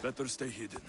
Better stay hidden.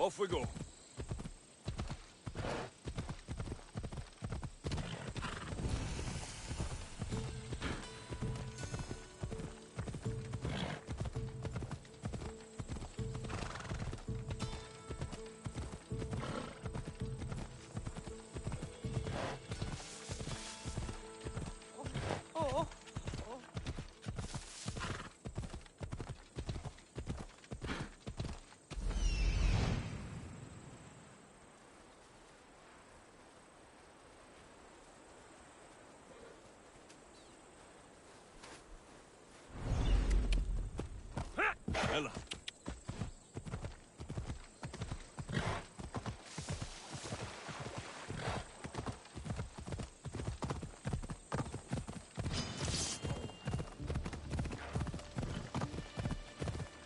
Off we go. Ella.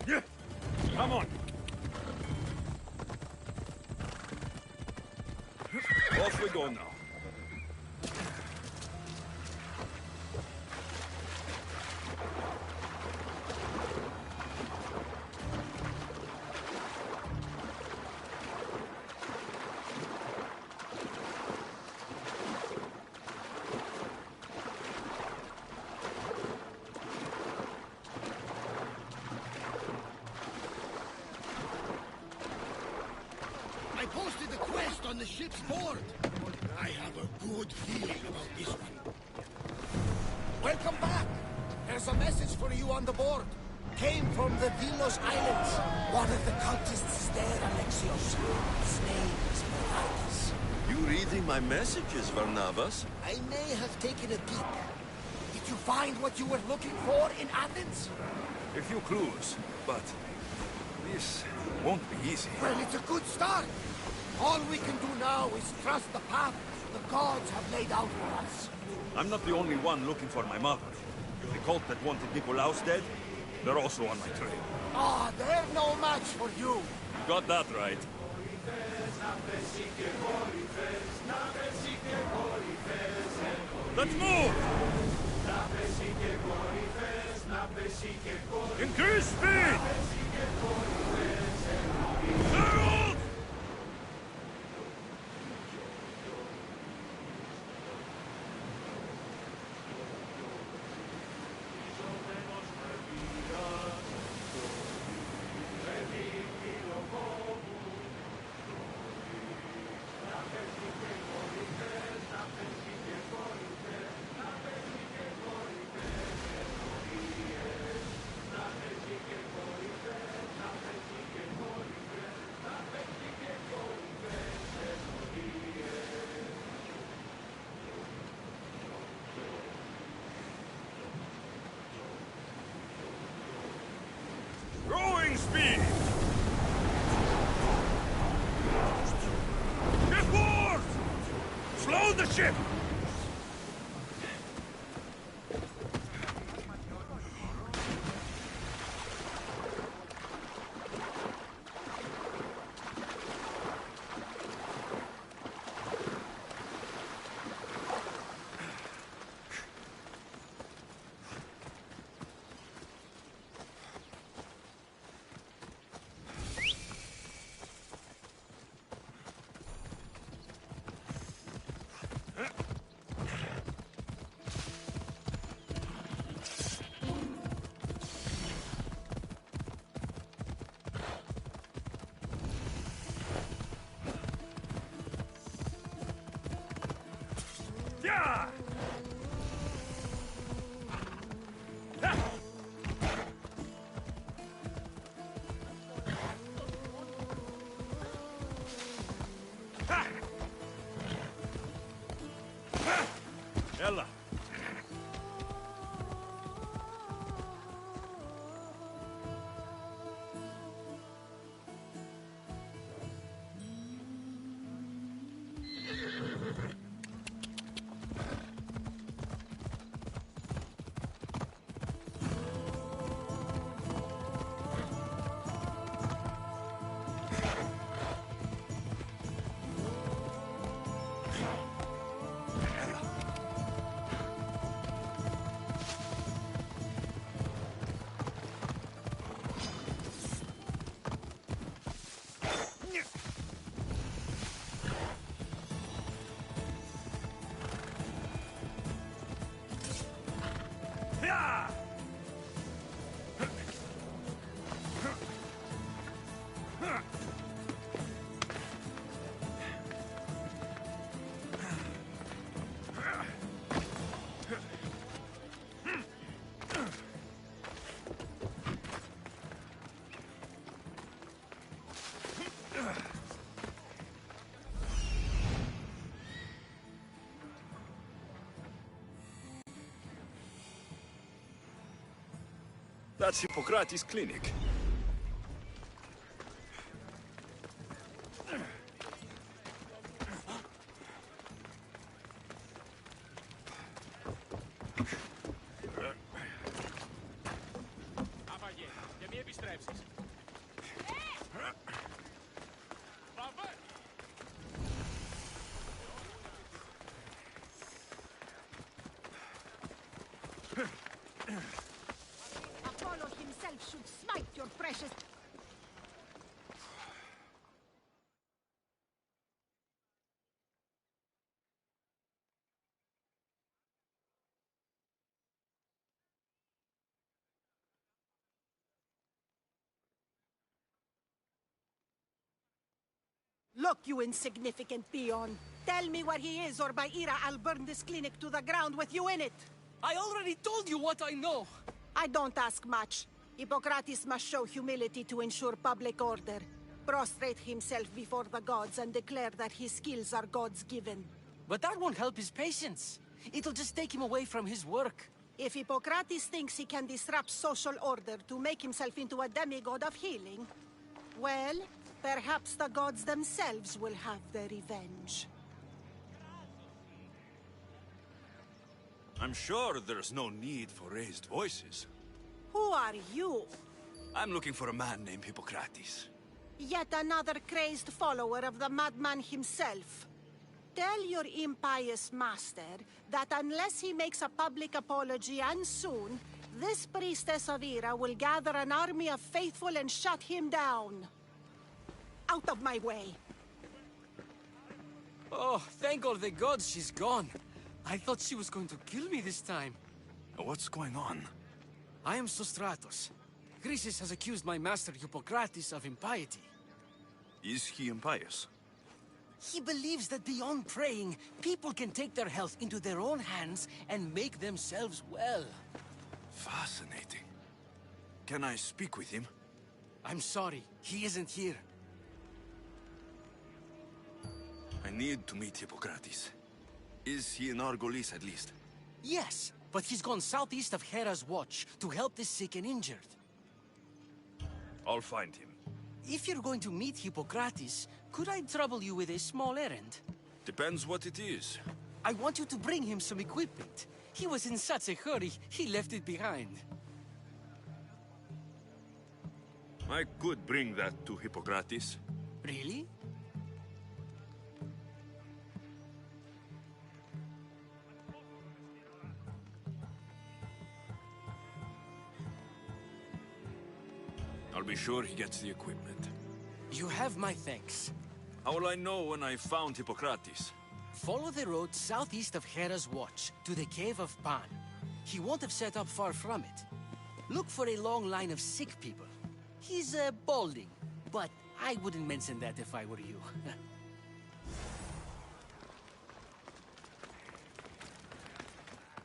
Yeah. Come on. Off we go now. I posted the quest on the ship's board. I have a good feeling about this one. Welcome back. There's a message for you on the board. Came from the Vilos Islands. One of the cultists is there, Alexios. His name is Varnavas. You reading my messages, Varnavas? I may have taken a peek. Did you find what you were looking for in Athens? A few clues, but this won't be easy. Well, it's a good start. All we can do now is trust the path the gods have laid out for us. I'm not the only one looking for my mother. The cult that wanted Nikolaos dead, they're also on my trail. Ah, they're no match for you. Got that right. Let's move! Increase speed! Herald! Growing speed! Get forward! Slow the ship! Yeah! Ella. Yeah! That's Hippocrates' clinic. your precious... Look, you insignificant peon. Tell me where he is, or by Ira, I'll burn this clinic to the ground with you in it. I already told you what I know. I don't ask much. Hippocrates must show humility to ensure public order. Prostrate himself before the gods and declare that his skills are God's given. But that won't help his patients. It'll just take him away from his work. If Hippocrates thinks he can disrupt social order to make himself into a demigod of healing, well, perhaps the gods themselves will have their revenge. I'm sure there's no need for raised voices. Who are you? I'm looking for a man named Hippocrates. Yet another crazed follower of the madman himself. Tell your impious master that unless he makes a public apology, and soon, this priestess of Ira will gather an army of faithful and shut him down. Out of my way! Oh, thank all the gods she's gone. I thought she was going to kill me this time. What's going on? I am Sostratos. Chrysis has accused my master Hippocrates of impiety. Is he impious? He believes that beyond praying, people can take their health into their own hands and make themselves well. Fascinating. Can I speak with him? I'm sorry, he isn't here. I need to meet Hippocrates. Is he in Argolis at least? Yes, but he's gone southeast of Hera's Watch to help the sick and injured. I'll find him. If you're going to meet Hippocrates, could I trouble you with a small errand? Depends what it is. I want you to bring him some equipment. He was in such a hurry, he left it behind. I could bring that to Hippocrates. Really? I'll be sure he gets the equipment. You have my thanks. How will I know when I found Hippocrates? Follow the road southeast of Hera's Watch to the Cave of Pan. He won't have set up far from it. Look for a long line of sick people. He's balding, but I wouldn't mention that if I were you.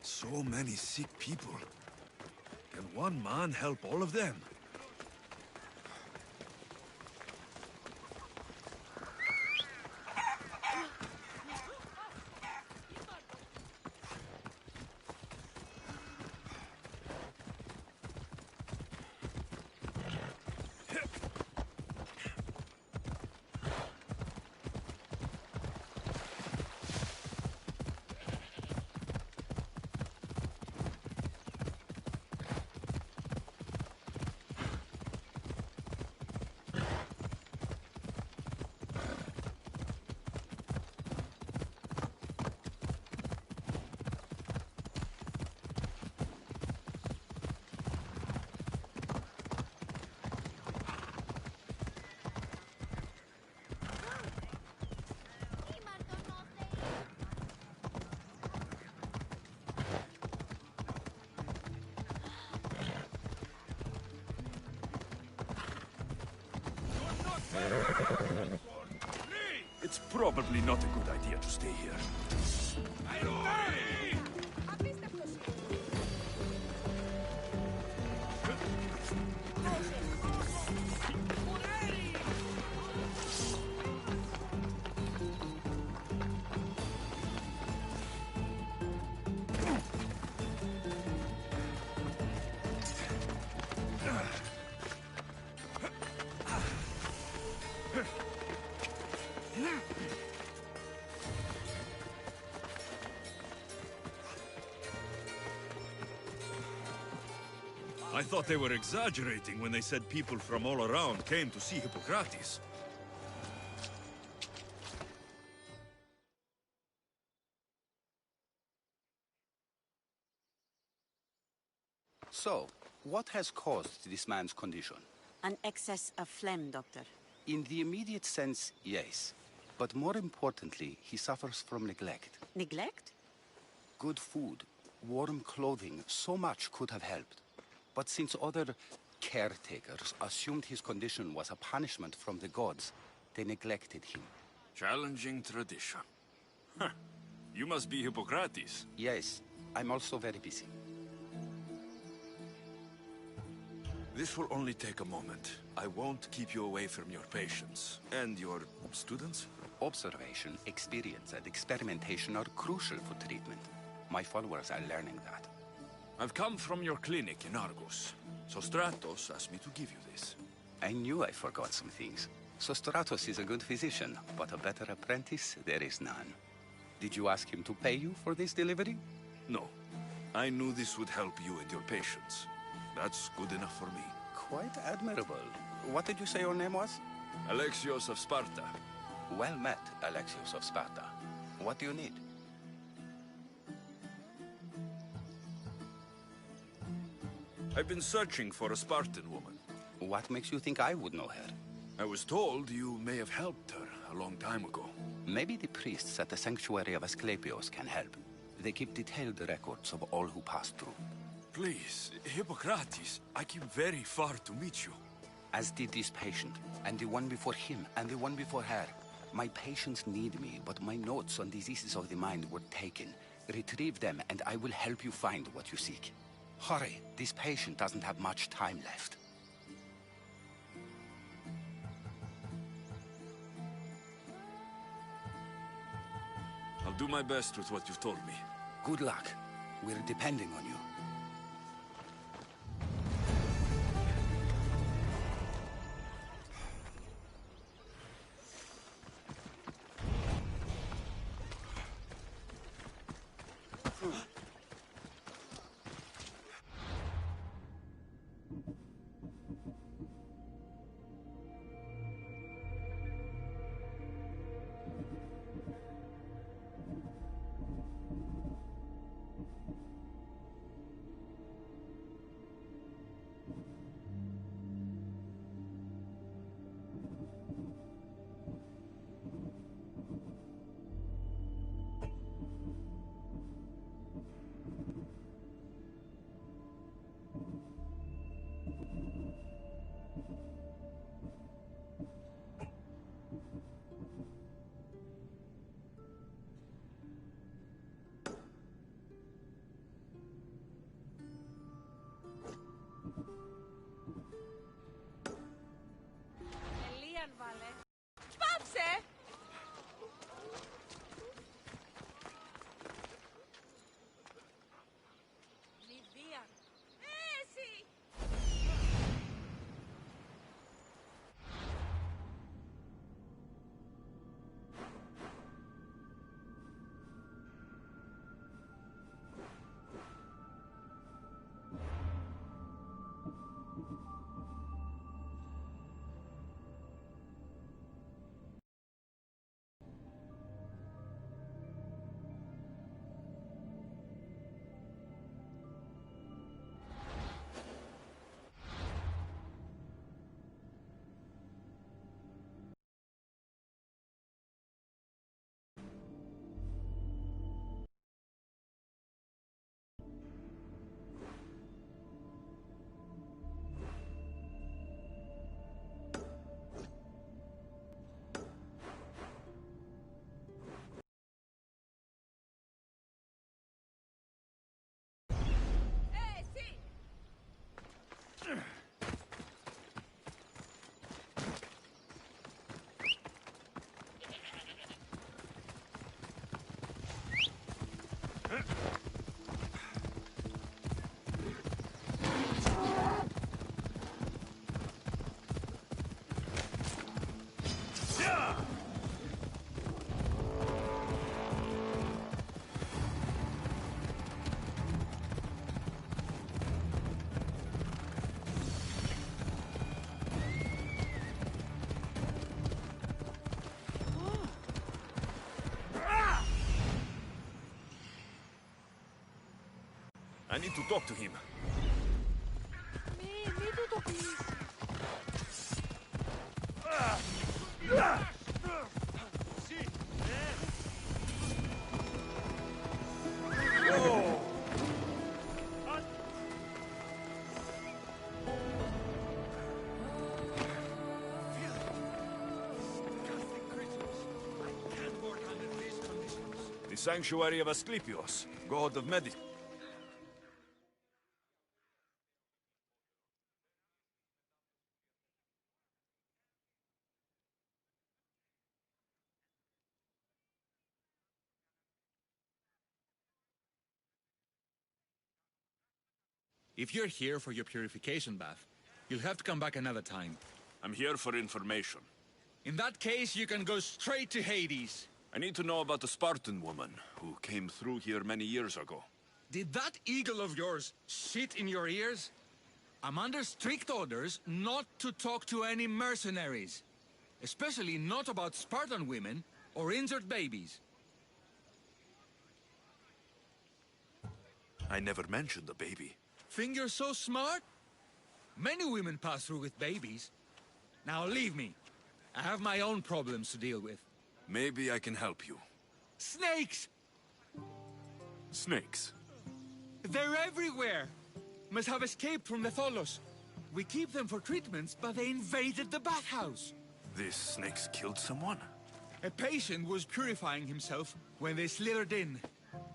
So many sick people. Can one man help all of them? It's probably not a good idea to stay here. I thought they were exaggerating when they said people from all around came to see Hippocrates. So, what has caused this man's condition? An excess of phlegm, Doctor. In the immediate sense, yes. But more importantly, he suffers from neglect. Neglect? Good food, warm clothing, so much could have helped. But since other caretakers assumed his condition was a punishment from the gods, they neglected him. Challenging tradition. Huh. You must be Hippocrates. Yes, I'm also very busy. This will only take a moment. I won't keep you away from your patients. And your students? Observation, experience, and experimentation are crucial for treatment. My followers are learning that. I've come from your clinic in Argus. So Stratos asked me to give you this. I knew I forgot some things. So Stratos is a good physician, but a better apprentice there is none. Did you ask him to pay you for this delivery? No. I knew this would help you and your patients. That's good enough for me. Quite admirable. What did you say your name was? Alexios of Sparta. Well met, Alexios of Sparta. What do you need? I've been searching for a Spartan woman. What makes you think I would know her? I was told you may have helped her a long time ago. Maybe the priests at the sanctuary of Asclepios can help. They keep detailed records of all who passed through. Please, Hippocrates, I came very far to meet you. As did this patient, and the one before him, and the one before her. My patients need me, but my notes on diseases of the mind were taken. Retrieve them, and I will help you find what you seek. Hurry, this patient doesn't have much time left. I'll do my best with what you've told me. Good luck. We're depending on you. Πάψε! Λιδία! Εσύ! I need to talk to him. Μη του το πεις. The sanctuary of Asclepios, god of medicine. If you're here for your purification bath, you'll have to come back another time. I'm here for information. In that case, you can go straight to Hades. I need to know about the Spartan woman who came through here many years ago. Did that eagle of yours shit in your ears? I'm under strict orders not to talk to any mercenaries. Especially not about Spartan women or injured babies. I never mentioned the baby. Think you're so smart? Many women pass through with babies. Now leave me. I have my own problems to deal with. Maybe I can help you. Snakes! Snakes? They're everywhere! Must have escaped from the Tholos. We keep them for treatments, but they invaded the bathhouse. These snakes killed someone? A patient was purifying himself when they slithered in.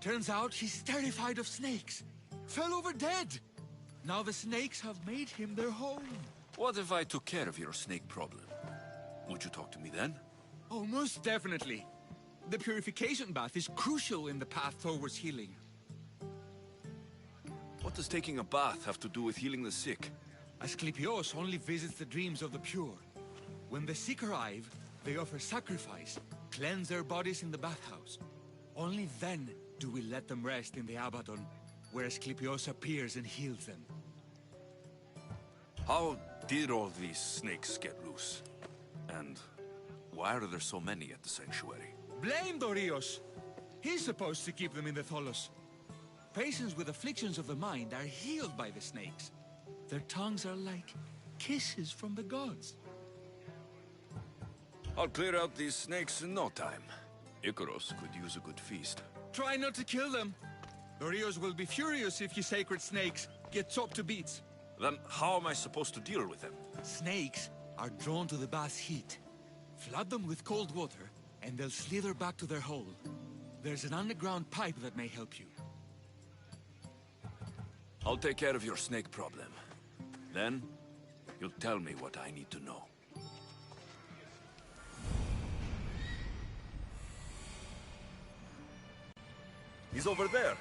Turns out he's terrified of snakes. Fell over dead. Now the snakes have made him their home. What if I took care of your snake problem? Would you talk to me then? Oh, most definitely. The purification bath is crucial in the path towards healing. What does taking a bath have to do with healing the sick? Asclepios only visits the dreams of the pure. When the sick arrive, they offer sacrifice, cleanse their bodies in the bathhouse. Only then do we let them rest in the Abaddon, where Asclepios appears and heals them. How did all these snakes get loose? And why are there so many at the sanctuary? Blame Dorios! He's supposed to keep them in the Tholos. Patients with afflictions of the mind are healed by the snakes. Their tongues are like kisses from the gods. I'll clear out these snakes in no time. Icaros could use a good feast. Try not to kill them. Dorios will be furious if you sacred snakes get chopped to bits. Then how am I supposed to deal with them? Snakes are drawn to the bath's heat. Flood them with cold water, and they'll slither back to their hole. There's an underground pipe that may help you. I'll take care of your snake problem. Then, you'll tell me what I need to know. He's over there.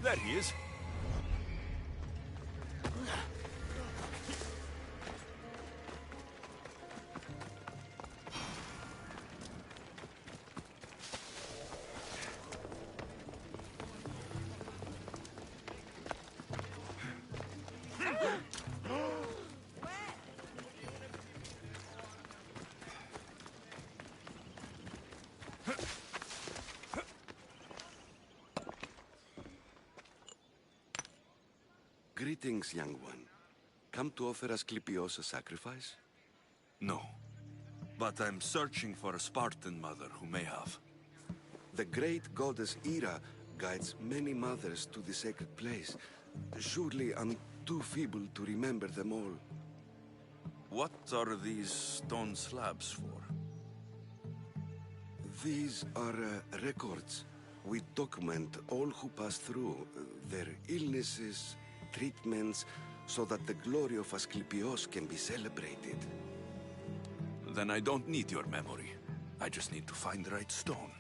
There he is. Greetings, young one. Come to offer Asclepios a sacrifice? No. But I'm searching for a Spartan mother who may have. The great goddess Ira guides many mothers to the sacred place. Surely I'm too feeble to remember them all. What are these stone slabs for? These are records. We document all who pass through, their illnesses, treatments, so that the glory of Asclepios can be celebrated. Then I don't need your memory. I just need to find the right stone.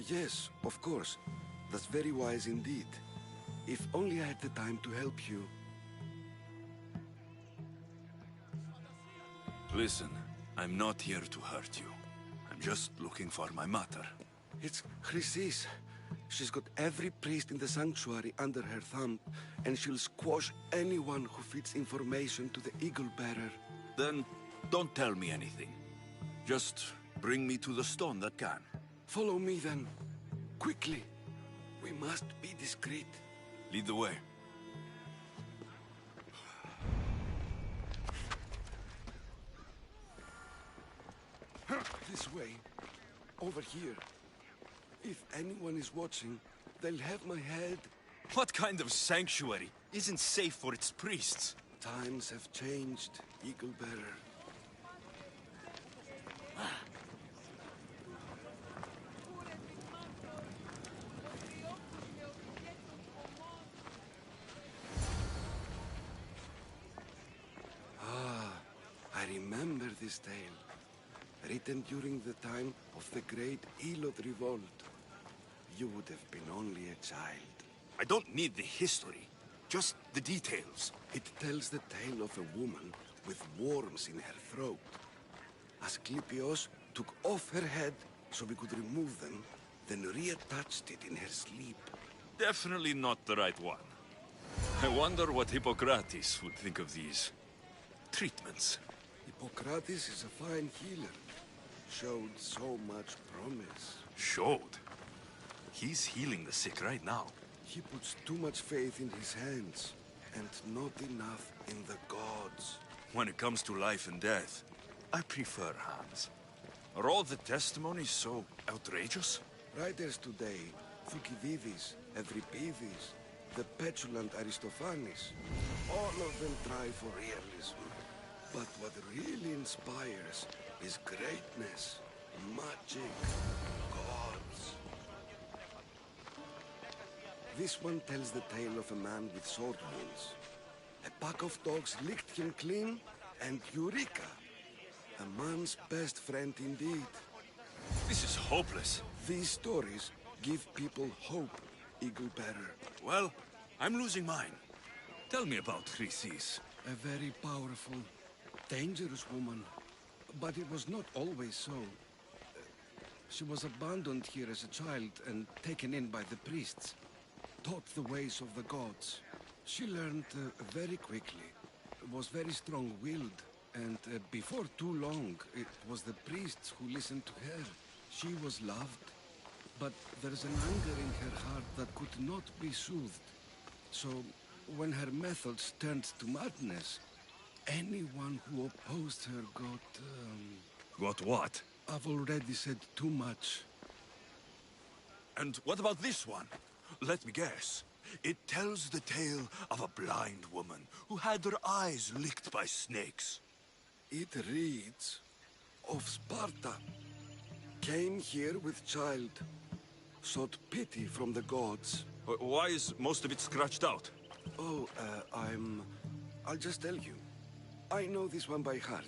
Yes, of course. That's very wise indeed. If only I had the time to help you. Listen, I'm not here to hurt you. I'm just looking for my mother. It's Chrysis. She's got every priest in the sanctuary under her thumb, and she'll squash anyone who feeds information to the Eagle Bearer. Then don't tell me anything. Just bring me to the stone that can. Follow me then. Quickly. We must be discreet. Lead the way. This way. Over here. If anyone is watching, they'll have my head. What kind of sanctuary isn't safe for its priests? Times have changed, Eagle Bearer. I remember this tale, written during the time of the great Elot revolt. You would have been only a child. I don't need the history, just the details. It tells the tale of a woman with worms in her throat. Asclepios took off her head so we could remove them, then reattached it in her sleep. Definitely not the right one. I wonder what Hippocrates would think of these treatments. Hippocrates is a fine healer. Showed so much promise. Showed? He's healing the sick right now. He puts too much faith in his hands, and not enough in the gods. When it comes to life and death, I prefer hands. Are all the testimonies so outrageous? Writers today, Thucydides, Euripides, the petulant Aristophanes, all of them try for realism. But what really inspires is greatness, magic, gods. This one tells the tale of a man with sword wounds. A pack of dogs licked him clean, and Eureka! A man's best friend indeed. This is hopeless. These stories give people hope, Eagle Bearer. Well, I'm losing mine. Tell me about Chrysis. A very powerful, dangerous woman. But it was not always so. She was abandoned here as a child and taken in by the priests. Taught the ways of the gods. She learned very quickly. Was very strong-willed. And before too long, it was the priests who listened to her. She was loved. But there's an anger in her heart that could not be soothed. So, when her methods turned to madness, anyone who opposed her got, Got what? I've already said too much. And what about this one? Let me guess. It tells the tale of a blind woman who had her eyes licked by snakes. It reads of Sparta. Came here with child. Sought pity from the gods. Why is most of it scratched out? Oh, I'll just tell you. I know this one by heart.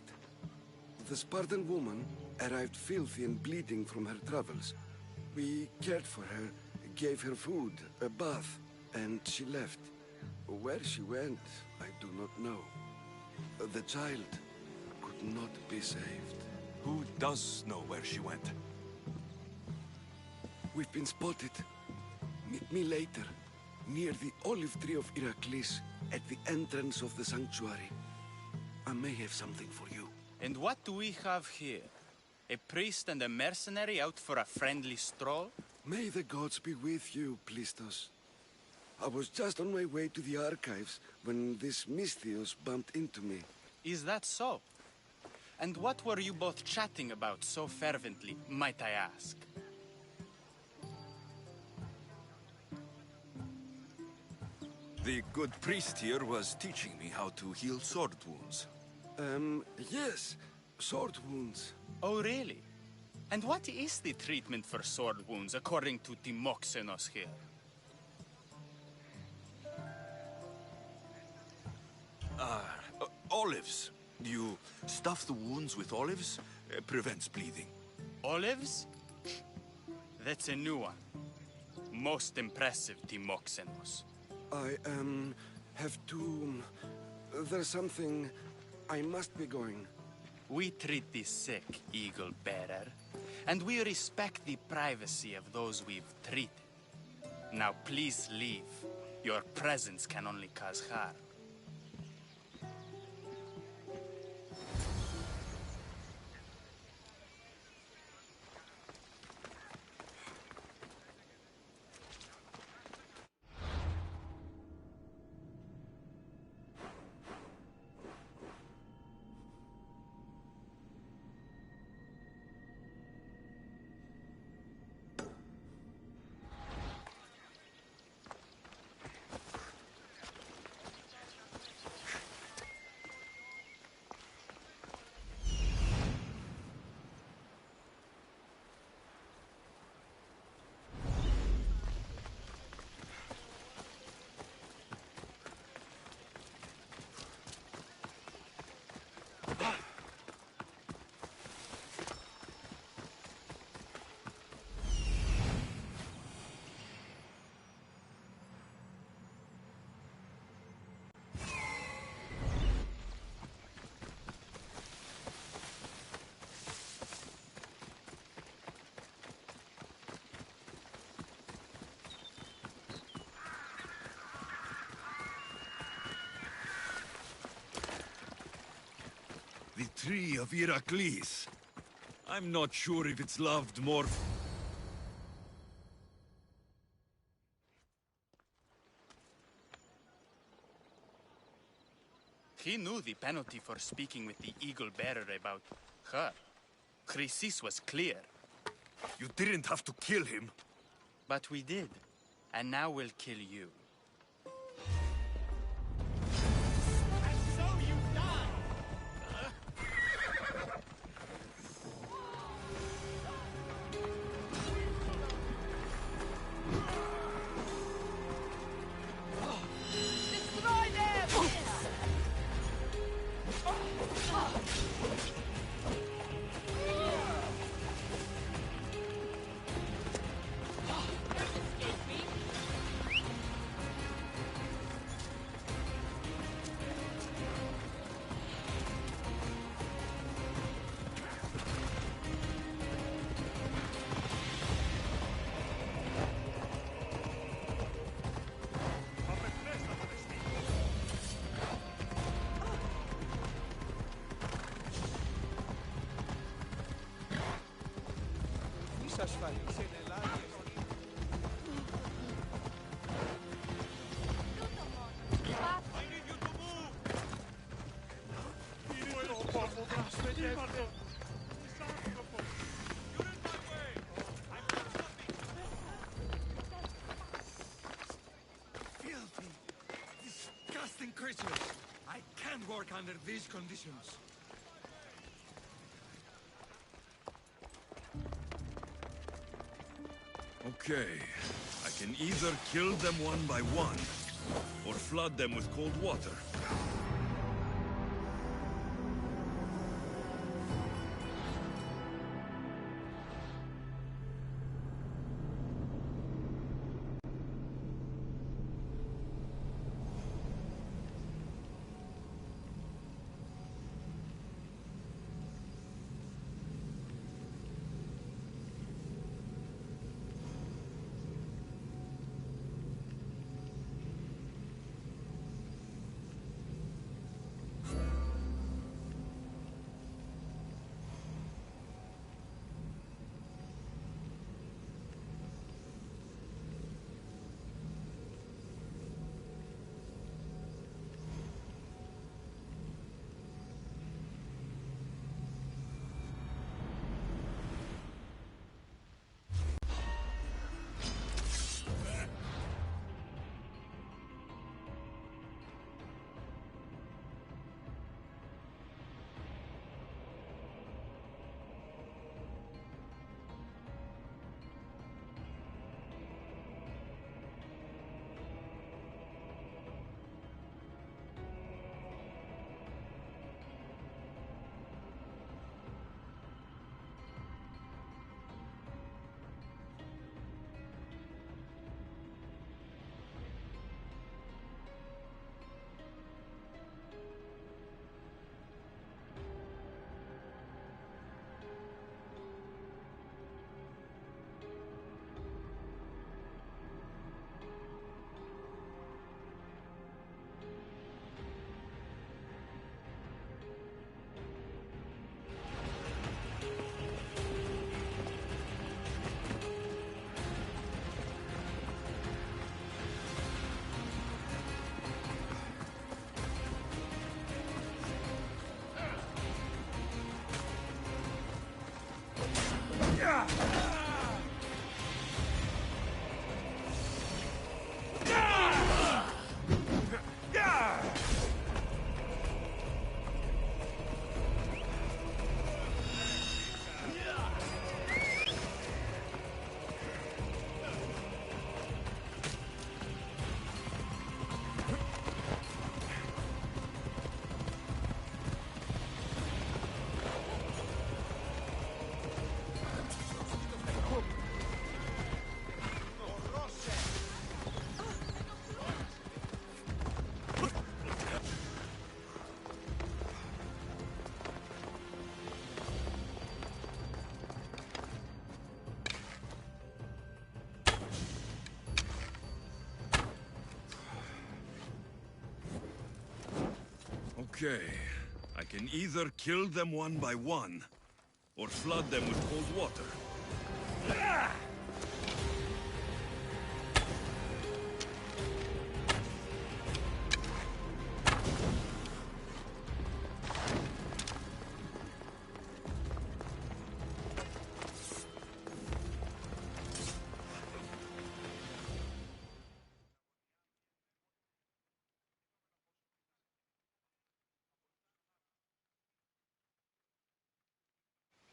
The Spartan woman arrived filthy and bleeding from her travels. We cared for her, gave her food, a bath, and she left. Where she went, I do not know. The child could not be saved. Who does know where she went? We've been spotted. Meet me later, near the olive tree of Heracles, at the entrance of the sanctuary. I may have something for you. And what do we have here? A priest and a mercenary out for a friendly stroll? May the gods be with you, Plistos. I was just on my way to the archives when this Misthios bumped into me. Is that so? And what were you both chatting about so fervently, might I ask? The good priest here was teaching me how to heal sword wounds. Yes. Sword wounds. Oh, really? And what is the treatment for sword wounds, according to Timoxenos here? Olives. You stuff the wounds with olives, prevents bleeding. Olives? That's a new one. Most impressive, Timoxenos. I, have to... There's something... I must be going. We treat the sick, Eagle Bearer, and we respect the privacy of those we've treated. Now please leave. Your presence can only cause harm. The tree of Heracles. I'm not sure if it's loved more... He knew the penalty for speaking with the Eagle Bearer about her. Chrysis was clear. You didn't have to kill him. But we did. And now we'll kill you. Filthy, disgusting creatures. I can't work under these conditions. Okay. I can either kill them one by one, or flood them with cold water. Okay. I can either kill them one by one, or flood them with cold water.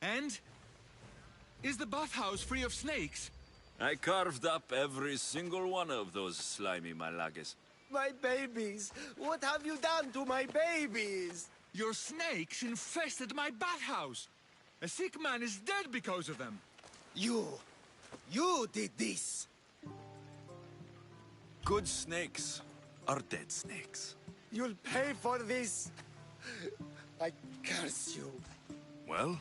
And? Is the bathhouse free of snakes? I carved up every single one of those slimy malagas. My babies! What have you done to my babies? Your snakes infested my bathhouse! A sick man is dead because of them! You did this! Good snakes are dead snakes. You'll pay for this! I curse you. Well?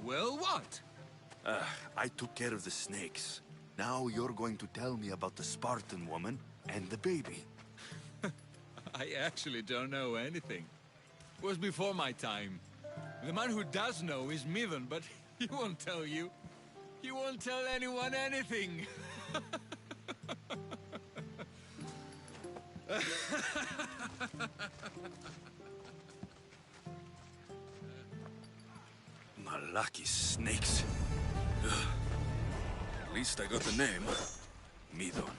Well, what? I took care of the snakes. Now you're going to tell me about the Spartan woman and the baby. I actually don't know anything. It was before my time. The man who does know is Midon, but he won't tell you. He won't tell anyone anything. Malaki snakes. Ugh. At least I got the name. Midon.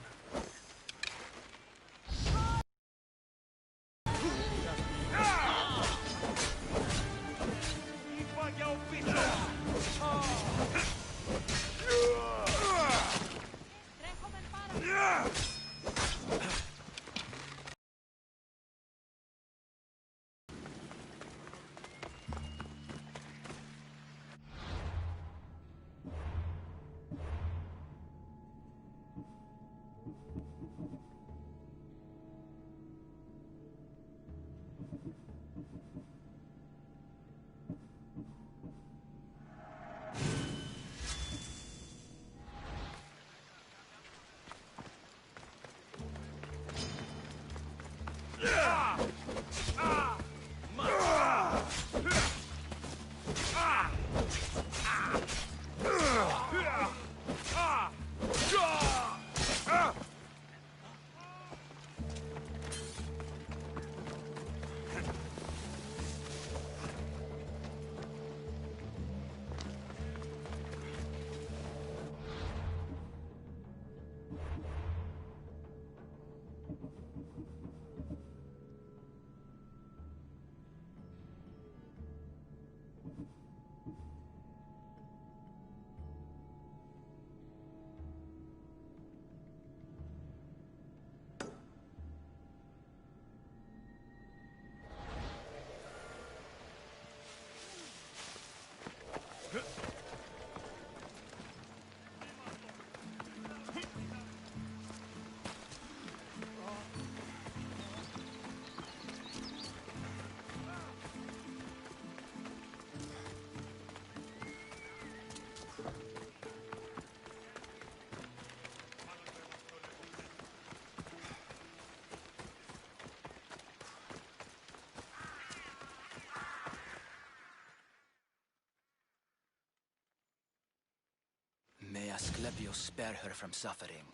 May Asclepius spare her from suffering.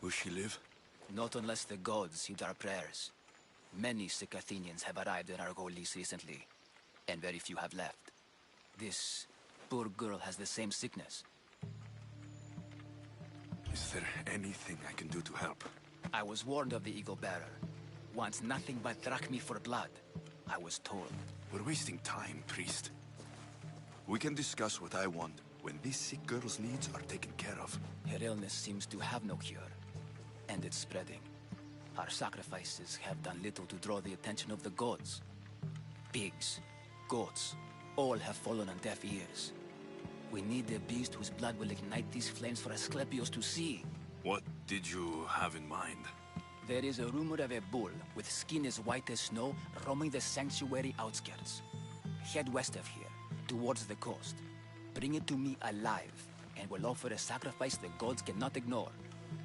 Will she live? Not unless the gods heed our prayers. Many sick Athenians have arrived in Argolis recently, and very few have left. This poor girl has the same sickness. Is there anything I can do to help? I was warned of the Eagle Bearer. Wants nothing but drachmi for blood. I was told. We're wasting time, priest. We can discuss what I want when this sick girl's needs are taken care of. Her illness seems to have no cure, and it's spreading. Our sacrifices have done little to draw the attention of the gods. Pigs, goats, all have fallen on deaf ears. We need a beast whose blood will ignite these flames for Asclepius to see. What did you have in mind? There is a rumor of a bull with skin as white as snow roaming the sanctuary outskirts. Head west of here, towards the coast. Bring it to me alive, and we'll offer a sacrifice the gods cannot ignore.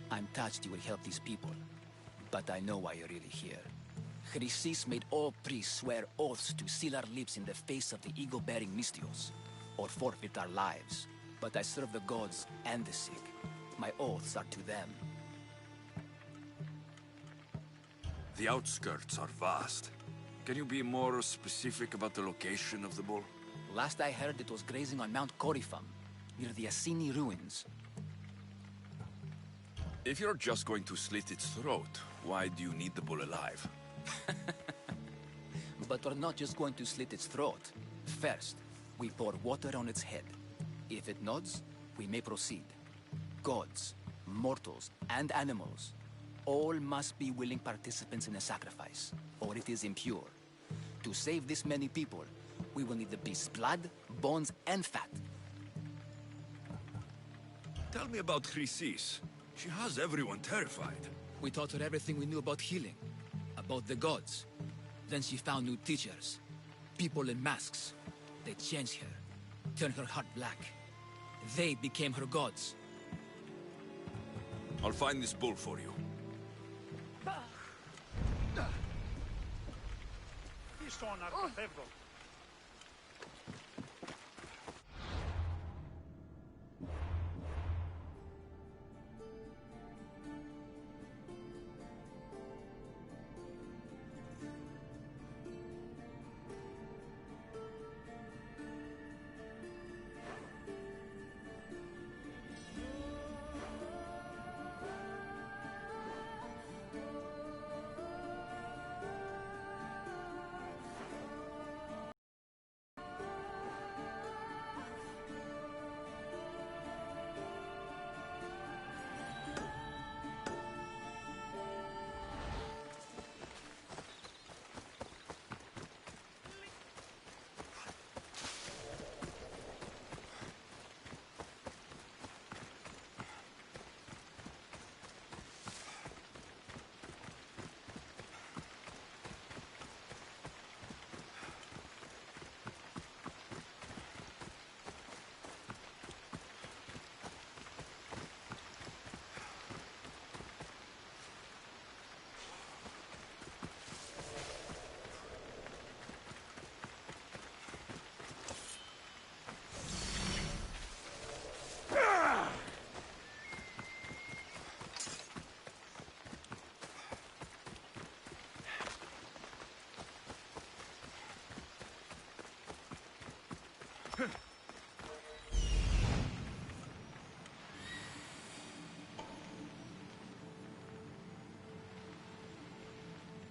I'm touched you will help these people, but I know why you're really here. Chrysis made all priests swear oaths to seal our lips in the face of the eagle-bearing Mystios, or forfeit our lives. But I serve the gods and the sick. My oaths are to them. The outskirts are vast. Can you be more specific about the location of the bull? Last I heard, it was grazing on Mount Corifam, near the Assini ruins. If you're just going to slit its throat, why do you need the bull alive? But we're not just going to slit its throat. First, we pour water on its head. If it nods, we may proceed. Gods, mortals, and animals, all must be willing participants in a sacrifice, or it is impure. To save this many people, we will need the beast's blood, bones, and fat. Tell me about Chrysis. She has everyone terrified. We taught her everything we knew about healing, about the gods. Then she found new teachers, people in masks. They changed her, turned her heart black. They became her gods. I'll find this bull for you.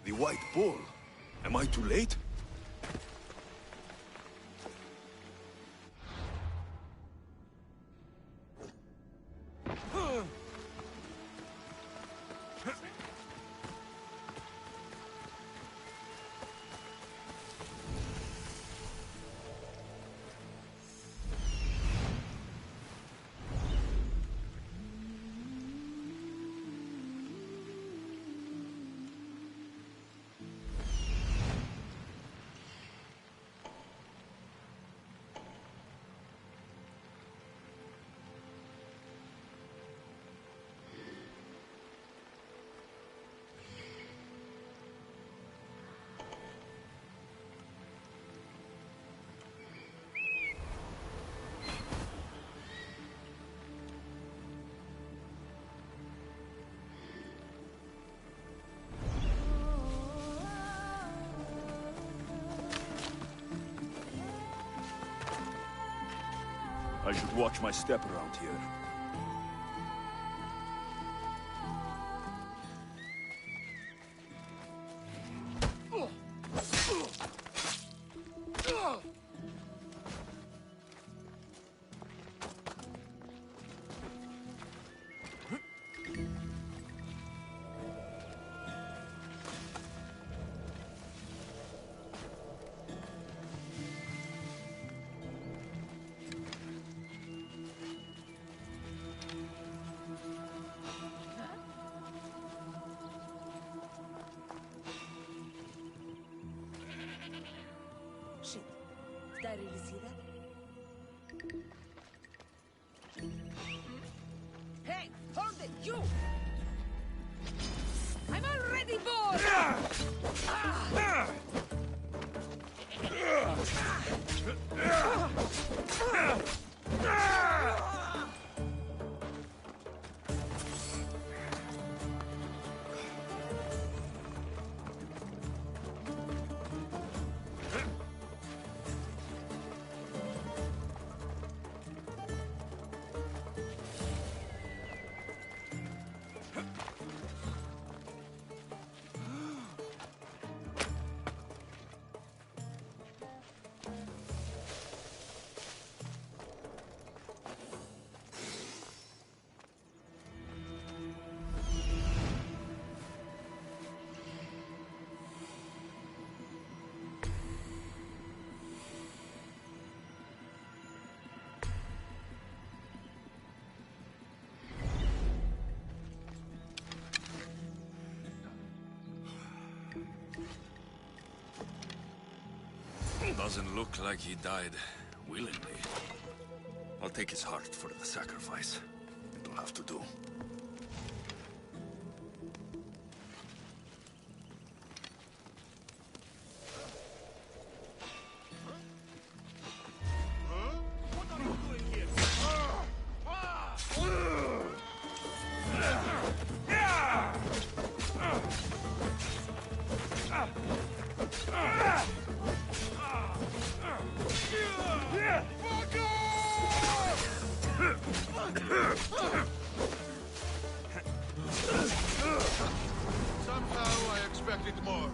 The White Bull. Am I too late? I should watch my step around here. Shit. Did I really see that? Hey, hold it, you! I'm already bored! Doesn't look like he died willingly. I'll take his heart for the sacrifice. It'll have to do. Somehow I expected more.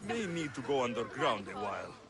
May need to go underground a while.